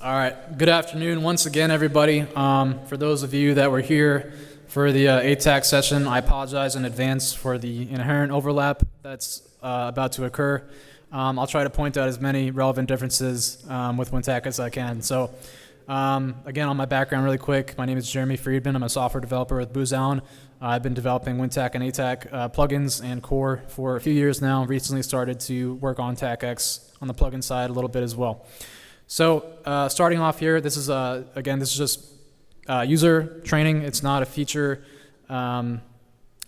All right, good afternoon once again, everybody. For those of you that were here for the ATAK session, I apologize in advance for the inherent overlap that's about to occur. I'll try to point out as many relevant differences with WinTAK as I can. So again, on my background really quick, my name is Jeremy Friedman. I'm a software developer with Booz Allen. I've been developing WinTAK and ATAK plugins and core for a few years now. Recently started to work on TAKX on the plugin side a little bit as well. So starting off here, this is again, this is just user training. It's not a feature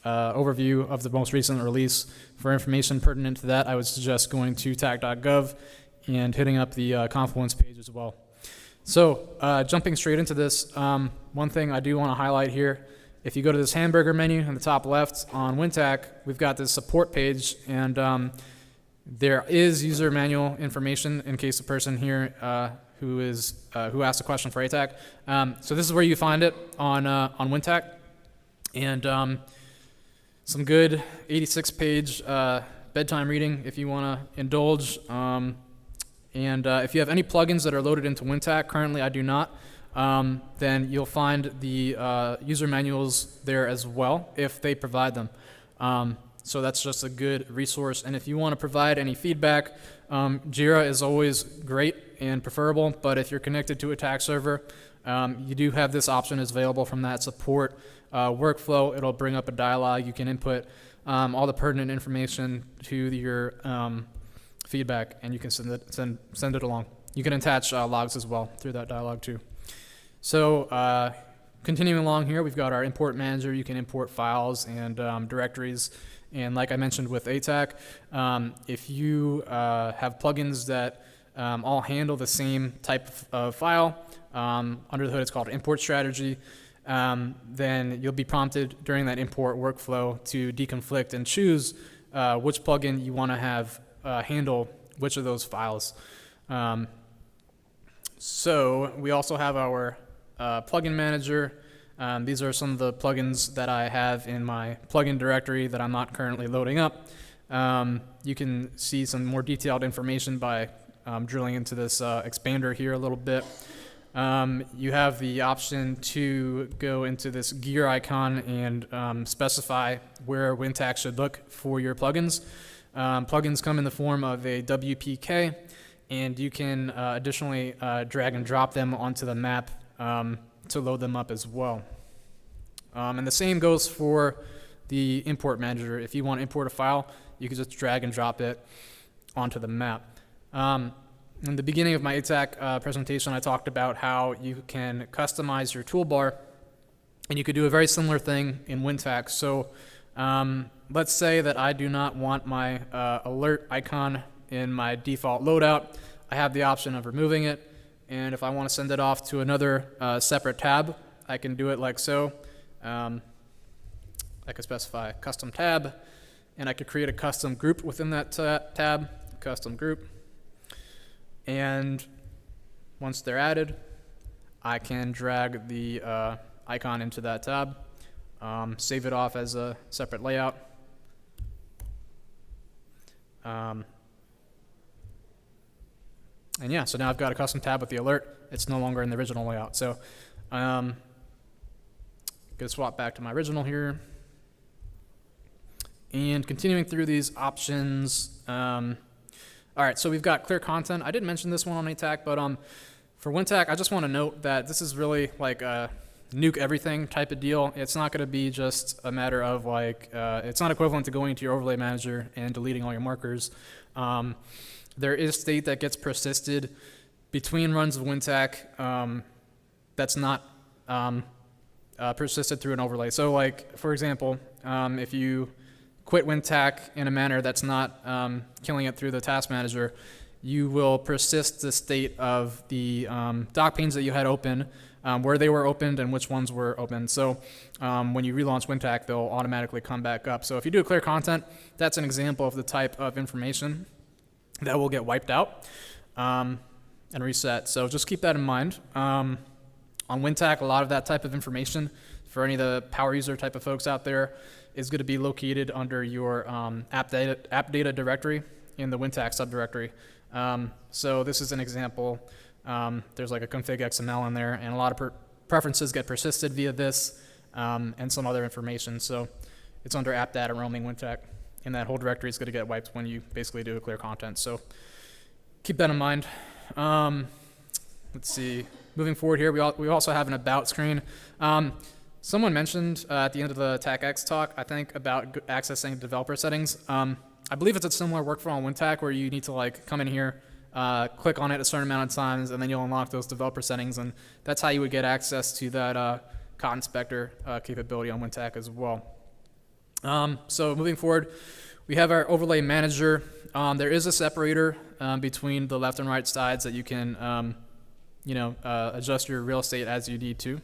overview of the most recent release. For information pertinent to that, I would suggest going to tak.gov and hitting up the Confluence page as well. So jumping straight into this, one thing I do want to highlight here, if you go to this hamburger menu in the top left on WinTAK, we've got this support page, and there is user manual information in case the person here who asked a question for ATAK. So this is where you find it on WinTAK, and some good 86-page bedtime reading if you want to indulge. And if you have any plugins that are loaded into WinTAK, currently I do not, then you'll find the user manuals there as well if they provide them. So that's just a good resource. And if you want to provide any feedback, Jira is always great and preferable, but if you're connected to a TAKServer, you do have this option is available from that support workflow. It'll bring up a dialog. You can input all the pertinent information to your feedback, and you can send it along. You can attach logs as well through that dialog too. So continuing along here, we've got our import manager. You can import files and directories. And like I mentioned with ATAK, if you have plugins that all handle the same type of file, under the hood it's called import strategy, then you'll be prompted during that import workflow to deconflict and choose which plugin you want to have handle which of those files. So we also have our plugin manager. These are some of the plugins that I have in my plugin directory that I'm not currently loading up. You can see some more detailed information by drilling into this expander here a little bit. You have the option to go into this gear icon and specify where WinTAK should look for your plugins. Plugins come in the form of a WPK, and you can additionally drag and drop them onto the map to load them up as well. And the same goes for the import manager. If you want to import a file, you can just drag and drop it onto the map. In the beginning of my ATAK presentation, I talked about how you can customize your toolbar, and you could do a very similar thing in WinTAK. So let's say that I do not want my alert icon in my default loadout. I have the option of removing it. And if I want to send it off to another separate tab, I can do it like so. I could specify custom tab, and I could create a custom group within that tab, custom group. And once they're added, I can drag the icon into that tab, save it off as a separate layout. And yeah, so now I've got a custom tab with the alert. It's no longer in the original layout. So I'm going to swap back to my original here. And continuing through these options. All right, so we've got clear content. I didn't mention this one on ATAK, but for WinTAK, I just want to note that this is really like a nuke everything type of deal. It's not going to be just a matter of like, it's not equivalent to going to your overlay manager and deleting all your markers. There is state that gets persisted between runs of WinTAK that's not persisted through an overlay. So like, for example, if you quit WinTAK in a manner that's not killing it through the task manager, you will persist the state of the doc panes that you had open, where they were opened and which ones were open. So when you relaunch WinTAK, they'll automatically come back up. So if you do a clear content, that's an example of the type of information that will get wiped out and reset. So just keep that in mind. On WinTAK, a lot of that type of information for any of the power user type of folks out there is going to be located under your app data directory in the WinTAK subdirectory. So this is an example There's like a config XML in there, and a lot of preferences get persisted via this and some other information. So it's under app data roaming WinTAK, and that whole directory is going to get wiped when you basically do a clear content. So keep that in mind. Let's see. Moving forward here, we also have an about screen. Someone mentioned at the end of the TAKX talk, I think, about accessing developer settings. I believe it's a similar workflow on WinTAK where you need to like come in here, click on it a certain amount of times, and then you'll unlock those developer settings, and that's how you would get access to that code inspector capability on WinTAK as well. So moving forward, we have our overlay manager. There is a separator between the left and right sides that you can adjust your real estate as you need to.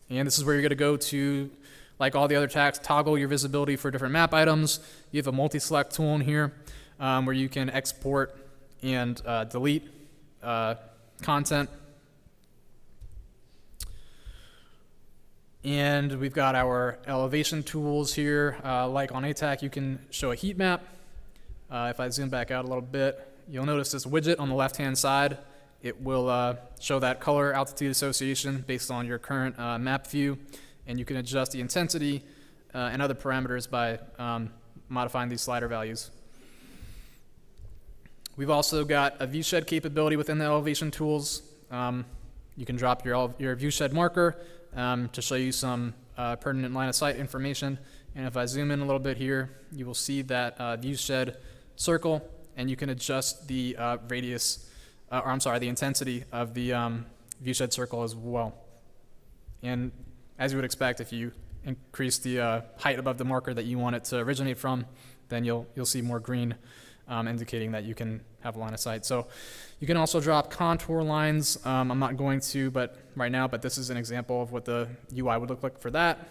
And this is where you're going to go to, like all the other tags, toggle your visibility for different map items. You have a multi-select tool in here where you can export and delete content. And we've got our elevation tools here. Like on ATAK, you can show a heat map. If I zoom back out a little bit, you'll notice this widget on the left-hand side. It will show that color altitude association based on your current map view, and you can adjust the intensity and other parameters by modifying these slider values. We've also got a viewshed capability within the elevation tools. You can drop your viewshed marker to show you some pertinent line of sight information. And if I zoom in a little bit here, you will see that viewshed circle, and you can adjust the radius, the intensity of the viewshed circle as well. And as you would expect, if you increase the height above the marker that you want it to originate from, then you'll see more green indicating that you can have a line of sight. So you can also drop contour lines. I'm not going to right now, but this is an example of what the UI would look like for that,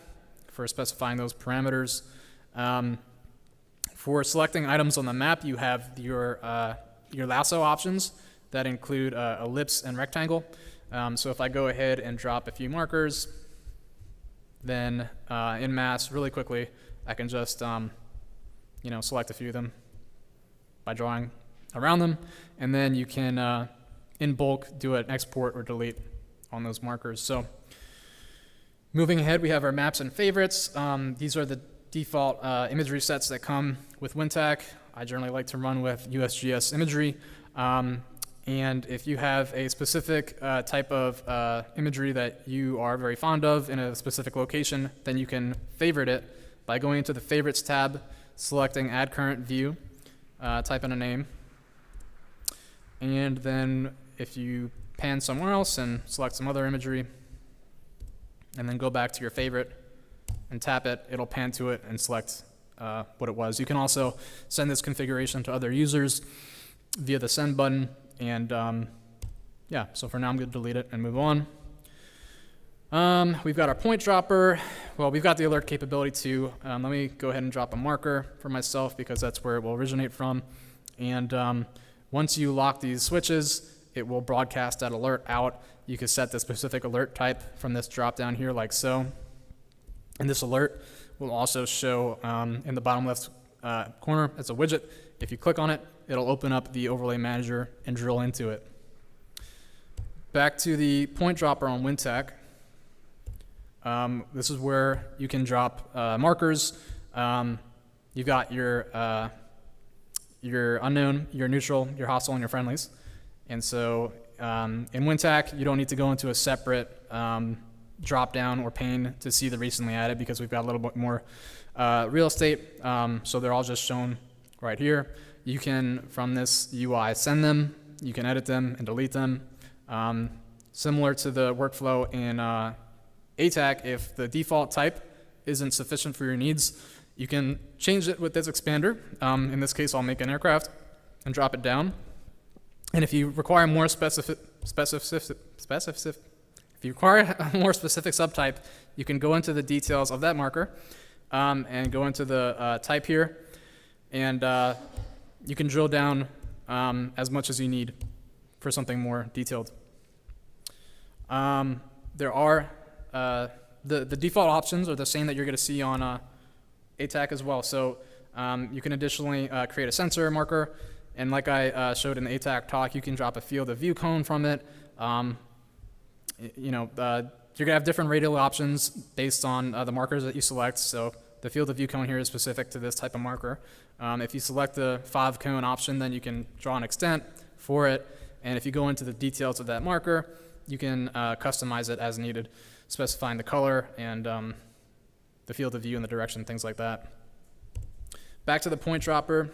for specifying those parameters. For selecting items on the map, you have your lasso options that include ellipse and rectangle. So if I go ahead and drop a few markers, then in mass, really quickly, I can just select a few of them by drawing around them, and then you can, in bulk, do an export or delete on those markers. So moving ahead, we have our maps and favorites. These are the default imagery sets that come with WinTAK. I generally like to run with USGS imagery. And if you have a specific type of imagery that you are very fond of in a specific location, then you can favorite it by going into the Favorites tab, selecting Add Current View, type in a name, and then if you pan somewhere else and select some other imagery, and then go back to your favorite and tap it, it'll pan to it and select what it was. You can also send this configuration to other users via the send button. And yeah, so for now I'm going to delete it and move on. We've got our point dropper. Well, we've got the alert capability too. Let me go ahead and drop a marker for myself because that's where it will originate from. And once you lock these switches, it will broadcast that alert out. You can set the specific alert type from this drop down here like so. And this alert will also show in the bottom left corner as a widget. If you click on it, it'll open up the overlay manager and drill into it. Back to the point dropper on WinTAK. This is where you can drop markers. You've got your unknown, your neutral, your hostile, and your friendlies. And so in WinTAK, you don't need to go into a separate drop down or pane to see the recently added because we've got a little bit more real estate. So they're all just shown right here. You can, from this UI, send them. You can edit them and delete them. Similar to the workflow in ATAK, if the default type isn't sufficient for your needs, you can change it with this expander. In this case, I'll make an aircraft and drop it down. And if you require more specific subtype, you can go into the details of that marker and go into the type here, and you can drill down as much as you need for something more detailed. There are the default options are the same that you're going to see on ATAK as well. So you can additionally create a sensor marker And like I showed in the ATAK talk, you can drop a field of view cone from it. You're going to have different radial options based on the markers that you select. So the field of view cone here is specific to this type of marker. If you select the 5 cone option, then you can draw an extent for it. And if you go into the details of that marker, you can customize it as needed, specifying the color and the field of view and the direction, things like that. Back to the point dropper,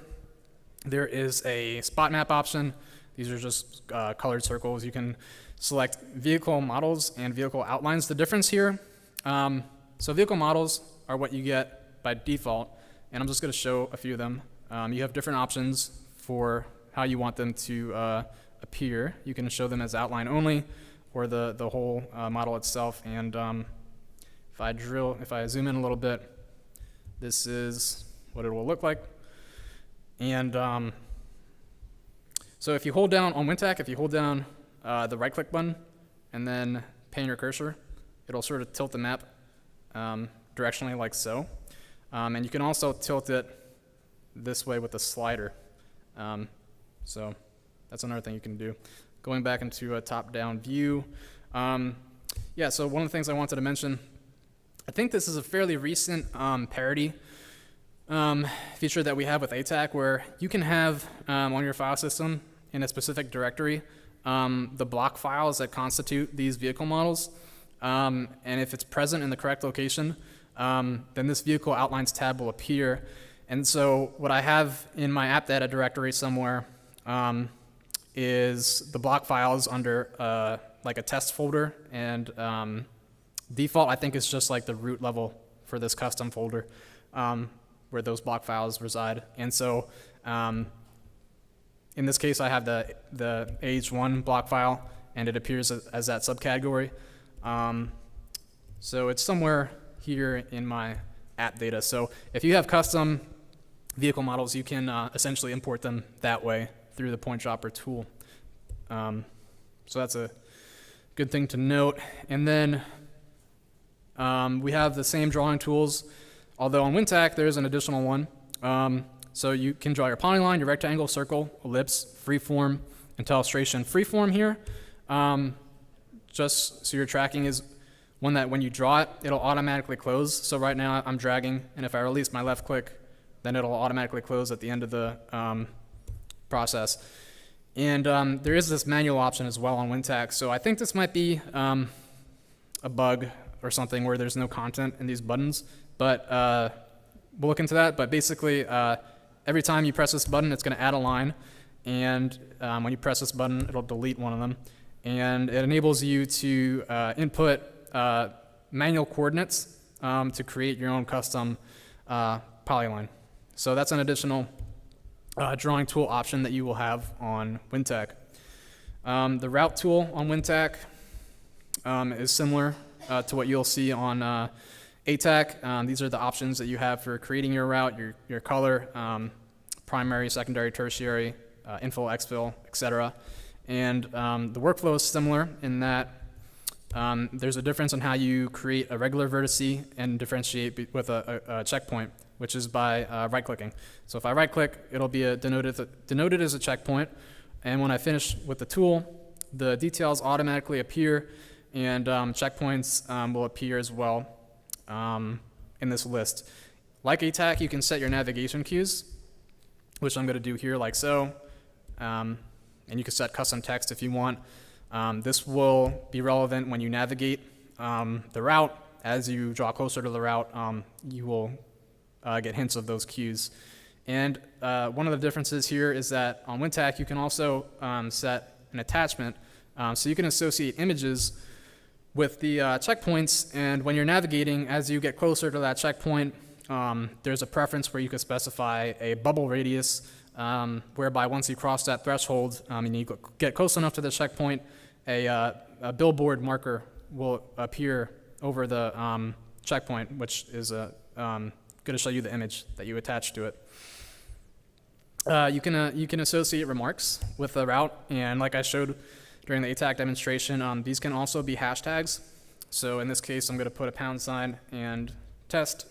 there is a spot map option. These are just colored circles. You can select vehicle models and vehicle outlines. The difference here, so vehicle models are what you get by default, and I'm just going to show a few of them. You have different options for how you want them to appear. You can show them as outline only, or the whole model itself. And if I zoom in a little bit, this is what it will look like. And so if you hold down on WinTAK, if you hold down the right-click button and then pan your cursor, it'll sort of tilt the map directionally like so. And you can also tilt it this way with the slider. So that's another thing you can do. Going back into a top-down view. So one of the things I wanted to mention, I think this is a fairly recent parity feature that we have with ATAK, where you can have on your file system in a specific directory the block files that constitute these vehicle models. And if it's present in the correct location, then this vehicle outlines tab will appear. And so what I have in my app data directory somewhere is the block files under like a test folder, and default I think is just like the root level for this custom folder where those block files reside. And so in this case I have the AH1 block file, and it appears as that subcategory. So it's somewhere here in my app data. So if you have custom vehicle models, you can essentially import them that way through the point dropper tool. So that's a good thing to note. And then we have the same drawing tools, although on WinTAK there is an additional one. So you can draw your polyline, your rectangle, circle, ellipse, freeform, and illustration. Freeform here, just so your tracking is one that when you draw it, it'll automatically close. So right now I'm dragging, and if I release my left click, then it'll automatically close at the end of the process. And there is this manual option as well on WinTAK. So I think this might be a bug or something where there's no content in these buttons, but we'll look into that. But basically, every time you press this button, it's going to add a line, and when you press this button, it'll delete one of them. And it enables you to input manual coordinates to create your own custom polyline. So that's an additional drawing tool option that you will have on WinTAK. The route tool on WinTAK is similar to what you'll see on ATAK. These are the options that you have for creating your route, your color, primary, secondary, tertiary, infill, exfil, etc. And the workflow is similar in that there's a difference in how you create a regular vertice and differentiate with a checkpoint, which is by right-clicking. So if I right-click, it'll be denoted as a checkpoint, and when I finish with the tool, the details automatically appear, and checkpoints will appear as well in this list. Like ATAK, you can set your navigation cues, which I'm going to do here like so, and you can set custom text if you want. This will be relevant when you navigate the route. As you draw closer to the route, you will get hints of those cues. And one of the differences here is that on WinTAK you can also set an attachment, so you can associate images with the checkpoints, and when you're navigating, as you get closer to that checkpoint, there's a preference where you can specify a bubble radius, whereby once you cross that threshold and you get close enough to the checkpoint, a billboard marker will appear over the checkpoint, which is going to show you the image that you attach to it. You can associate remarks with the route, and like I showed during the ATAK demonstration, these can also be hashtags. So in this case, I'm going to put a # and test.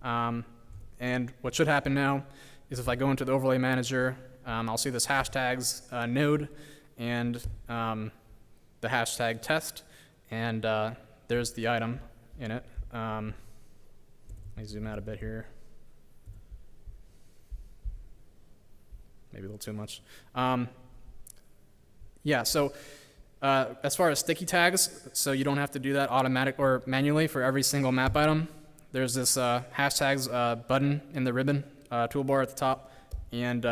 And what should happen now is if I go into the overlay manager I'll see this hashtags node and the hashtag test, and there's the item in it. Let me zoom out a bit here. Maybe a little too much. Yeah, so as far as sticky tags, so you don't have to do that automatic or manually for every single map item. There's this hashtags button in the ribbon toolbar at the top, and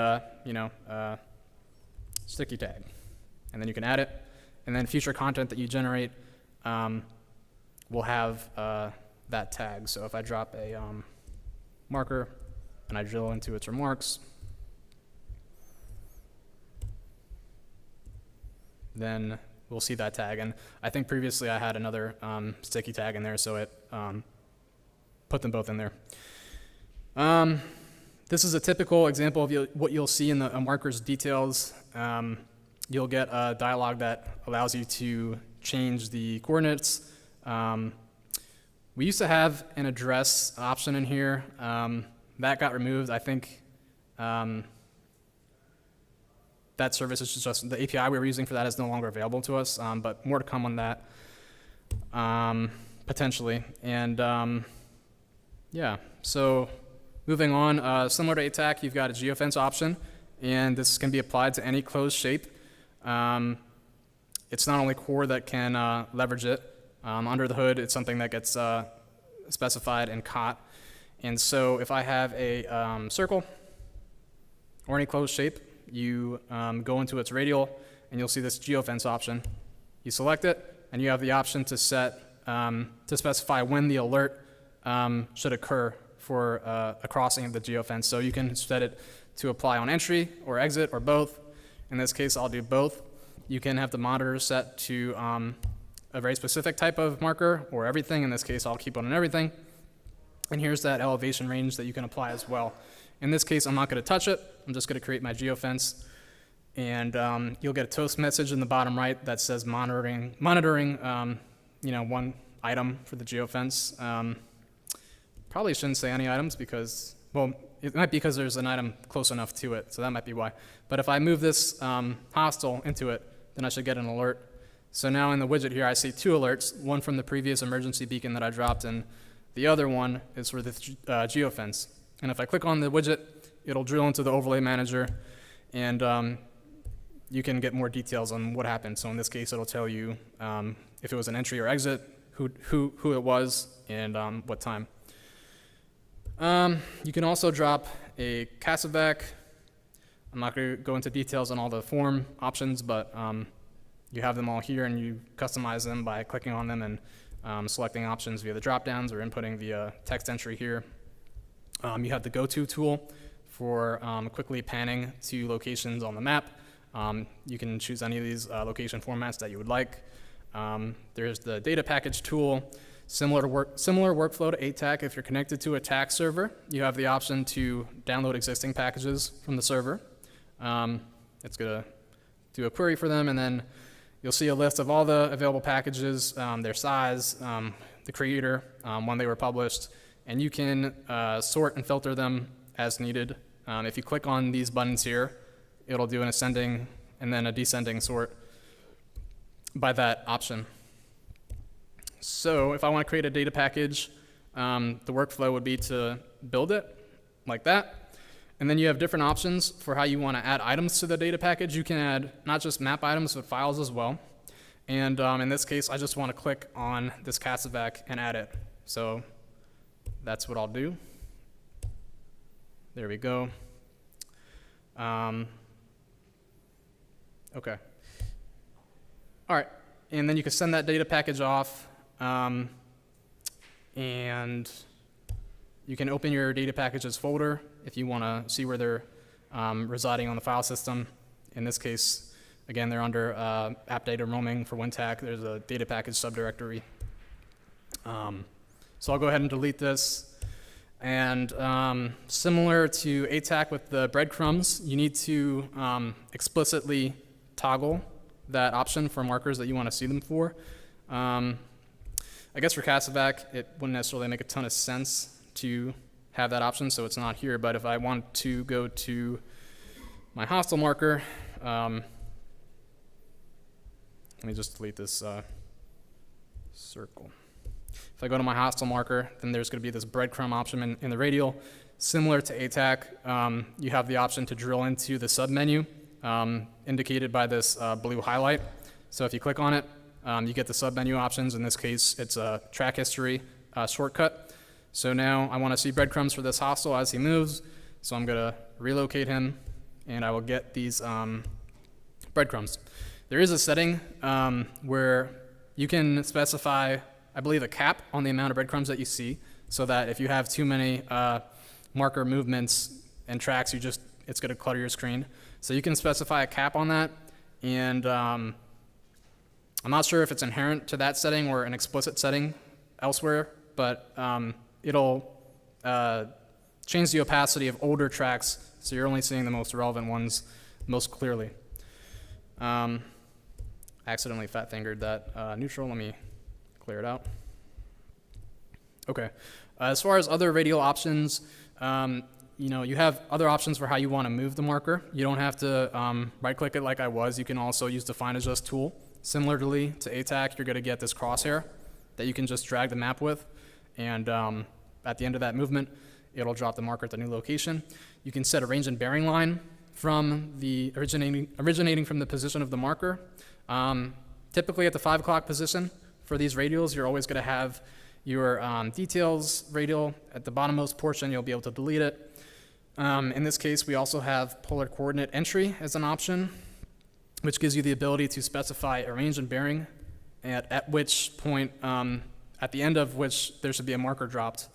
sticky tag, and then you can add it, and then future content that you generate will have that tag. So if I drop a marker and I drill into its remarks, then we'll see that tag. And I think previously I had another sticky tag in there, so it put them both in there. This is a typical example of what you'll see in the marker's details. You'll get a dialog that allows you to change the coordinates. We used to have an address option in here. That got removed. I think that service is just the API we were using for that is no longer available to us, but more to come on that potentially. And yeah, so moving on, similar to ATAK, you've got a geofence option, and this can be applied to any closed shape. It's not only core that can leverage it. Under the hood, it's something that gets specified in COT. And so if I have a circle or any closed shape, you go into its radial, and you'll see this geofence option. You select it, and you have the option to set to specify when the alert should occur for a crossing of the geofence. So you can set it to apply on entry or exit or both. In this case, I'll do both. You can have the monitor set to a very specific type of marker or everything. In this case, I'll keep on everything. And here's that elevation range that you can apply as well. In this case, I'm not going to touch it. I'm just going to create my geofence. And you'll get a toast message in the bottom right that says monitoring one item for the geofence. Probably shouldn't say any items because, well, it might be because there's an item close enough to it, so that might be why. But if I move this hostile into it, then I should get an alert. So now in the widget here, I see two alerts, one from the previous emergency beacon that I dropped, and the other one is for the geofence. And if I click on the widget, it'll drill into the overlay manager, and you can get more details on what happened. So in this case, it'll tell you if it was an entry or exit, who it was, and what time. You can also drop a CASEVAC. I'm not going to go into details on all the form options, but you have them all here, and you customize them by clicking on them and selecting options via the drop-downs or inputting the text entry here. You have the go-to tool for quickly panning to locations on the map. You can choose any of these location formats that you would like. There's the data package tool. Similar workflow to ATAK. If you're connected to a ATAK-Server, you have the option to download existing packages from the server. It's going to do a query for them, and then you'll see a list of all the available packages, their size, the creator, when they were published, and you can sort and filter them as needed. If you click on these buttons here, it'll do an ascending and then a descending sort by that option. So if I want to create a data package, the workflow would be to build it like that. And then you have different options for how you want to add items to the data package. You can add not just map items, but files as well. And in this case, I just want to click on this CASEVAC and add it. So that's what I'll do. There we go. Okay. All right. And then you can send that data package off. And you can open your data packages folder if you want to see where they're residing on the file system. In this case, again, they're under app data roaming for WinTAK. There's a data package subdirectory. So I'll go ahead and delete this. And similar to ATAK with the breadcrumbs, you need to explicitly toggle that option for markers that you want to see them for. I guess for CASEVAC, it wouldn't necessarily make a ton of sense to have that option, so it's not here. But if I want to go to my hostile marker, let me just delete this circle. If I go to my hostile marker, then there's going to be this breadcrumb option in the radial. Similar to ATAK, you have the option to drill into the submenu indicated by this blue highlight. So if you click on it, you get the submenu options. In this case, it's a track history shortcut. So now I want to see breadcrumbs for this hostile as he moves. So I'm going to relocate him, and I will get these breadcrumbs. There is a setting where you can specify, I believe, a cap on the amount of breadcrumbs that you see, so that if you have too many marker movements and tracks, it's going to clutter your screen. So you can specify a cap on that, and I'm not sure if it's inherent to that setting or an explicit setting elsewhere, but it'll change the opacity of older tracks, so you're only seeing the most relevant ones most clearly. I accidentally fat-fingered that neutral. Let me clear it out. Okay. As far as other radial options, you have other options for how you want to move the marker. You don't have to right-click it like I was. You can also use the Find Adjust tool. Similarly to ATAK, you're going to get this crosshair that you can just drag the map with, and at the end of that movement, it'll drop the marker at the new location. You can set a range and bearing line from the originating from the position of the marker. Typically at the 5 o'clock position for these radials, you're always going to have your details radial at the bottommost portion. You'll be able to delete it. In this case, we also have polar coordinate entry as an option, which gives you the ability to specify a range and bearing at which point, at the end of which there should be a marker dropped,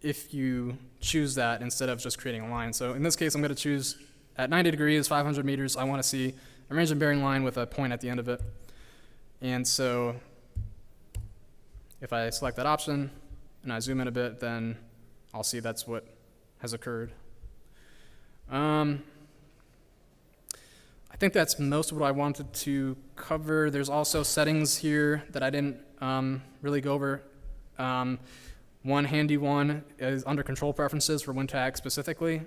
if you choose that instead of just creating a line. So in this case, I'm going to choose at 90 degrees, 500 meters, I want to see a range and bearing line with a point at the end of it. And so if I select that option and I zoom in a bit, then I'll see that's what has occurred. I think that's most of what I wanted to cover. There's also settings here that I didn't really go over. One handy one is under control preferences for WinTAK specifically.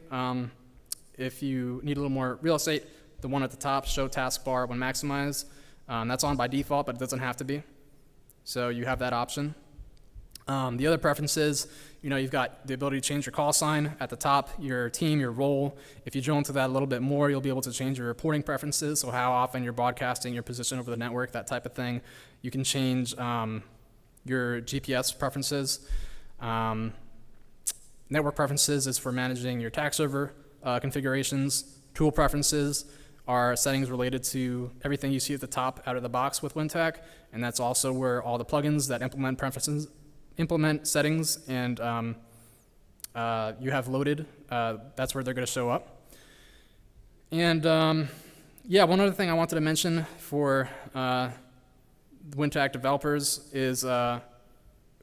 If you need a little more real estate, the one at the top, show taskbar when maximized, that's on by default, but it doesn't have to be. So you have that option. The other preferences, you've got the ability to change your call sign at the top, your team, your role. If you drill into that a little bit more, you'll be able to change your reporting preferences, so how often you're broadcasting, your position over the network, that type of thing. You can change your GPS preferences. Network preferences is for managing your TAKServer configurations. Tool preferences are settings related to everything you see at the top out of the box with WinTAK, and that's also where all the plugins that implement preferences, implement settings, and you have loaded. That's where they're going to show up. And yeah, one other thing I wanted to mention for WinTAK developers is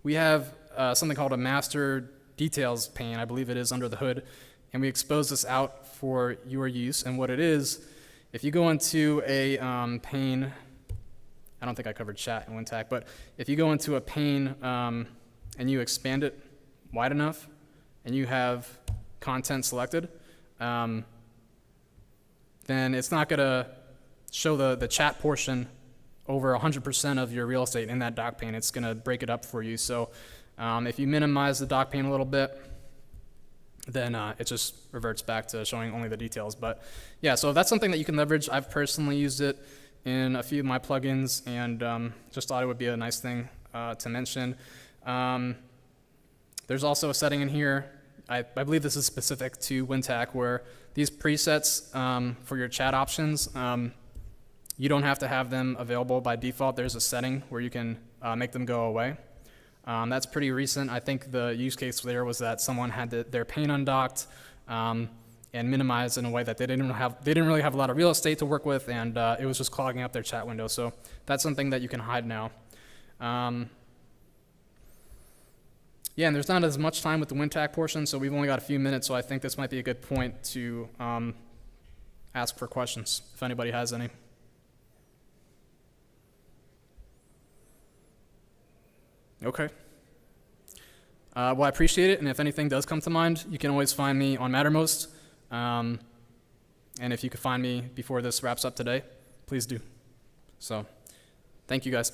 we have something called a master details pane, I believe it is, under the hood, and we expose this out for your use. And what it is, if you go into a pane, I don't think I covered chat in WinTAK, but if you go into a pane and you expand it wide enough and you have content selected, then it's not going to show the chat portion over 100% of your real estate in that doc pane. It's going to break it up for you. So if you minimize the doc pane a little bit, then it just reverts back to showing only the details. But yeah, so that's something that you can leverage. I've personally used it in a few of my plugins, and just thought it would be a nice thing to mention. There's also a setting in here, I believe this is specific to WinTAK, where these presets for your chat options, you don't have to have them available by default. There's a setting where you can make them go away. That's pretty recent. I think the use case there was that someone had their pane undocked and minimized in a way that they didn't really have a lot of real estate to work with, and it was just clogging up their chat window. So that's something that you can hide now. Yeah, and there's not as much time with the WinTAK portion, so we've only got a few minutes, so I think this might be a good point to ask for questions, if anybody has any. Okay. Well, I appreciate it, and if anything does come to mind, you can always find me on Mattermost. And if you could find me before this wraps up today, please do. So thank you guys.